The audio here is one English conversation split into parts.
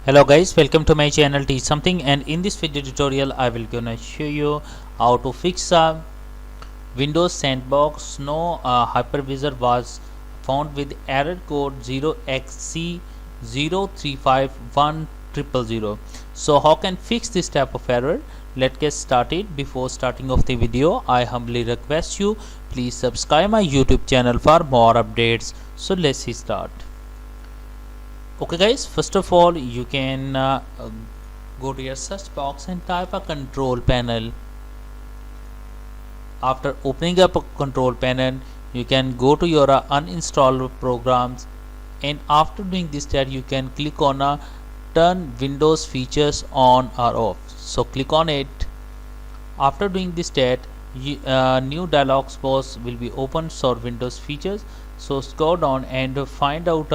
Hello guys, welcome to my channel Teach Something, and in this video tutorial I will gonna show you how to fix a Windows Sandbox. No hypervisor was found with error code 0xc0351000. So how can fix this type of error? Let's get started. Before starting of the video, I humbly request you please subscribe my YouTube channel for more updates. So let's start. Okay guys, first of all you can go to your search box and type a control panel. After opening up a control panel, you can go to your uninstalled programs, and after doing this that you can click on turn Windows features on or off. So click on it. After doing this that new dialog box will be opened for Windows features. So scroll down and find out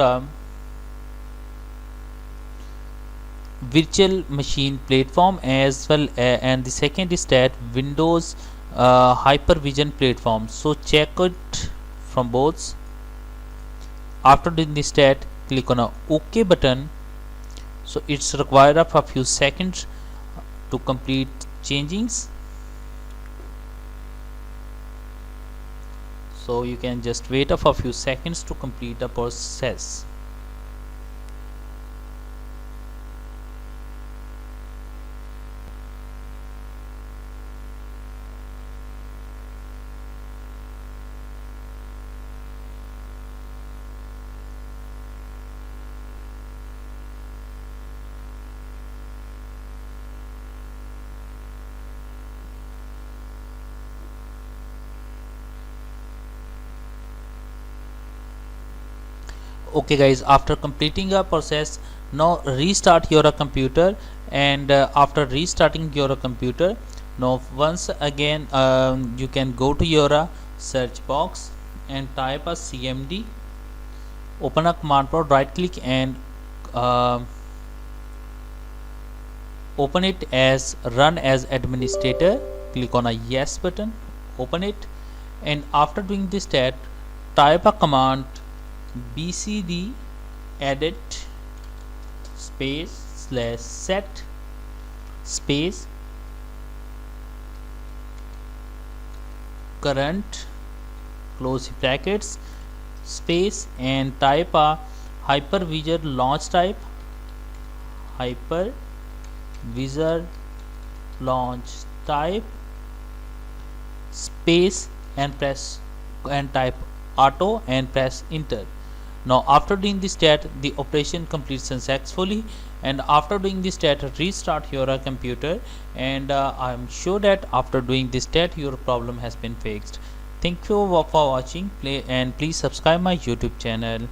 virtual machine platform as well, and the second is that Windows hypervision platform. So check it from both. After doing this that click on a OK button. So it's required of a few seconds to complete changings, so you can just wait for a few seconds to complete the process. Okay guys, after completing a process, now restart your computer, and after restarting your computer, now once again you can go to your search box and type a cmd, open a command prompt, right click and open it as run as administrator. Click on a yes button, open it, and after doing this that type a command bcd edit space /set space current close brackets space and type a hypervisor launch type, hypervisor launch type space and press and type auto and press enter. Now after doing this that the operation completes successfully, and after doing this that restart your computer, and I'm sure that after doing this that your problem has been fixed. Thank you for watching. Please subscribe my YouTube channel.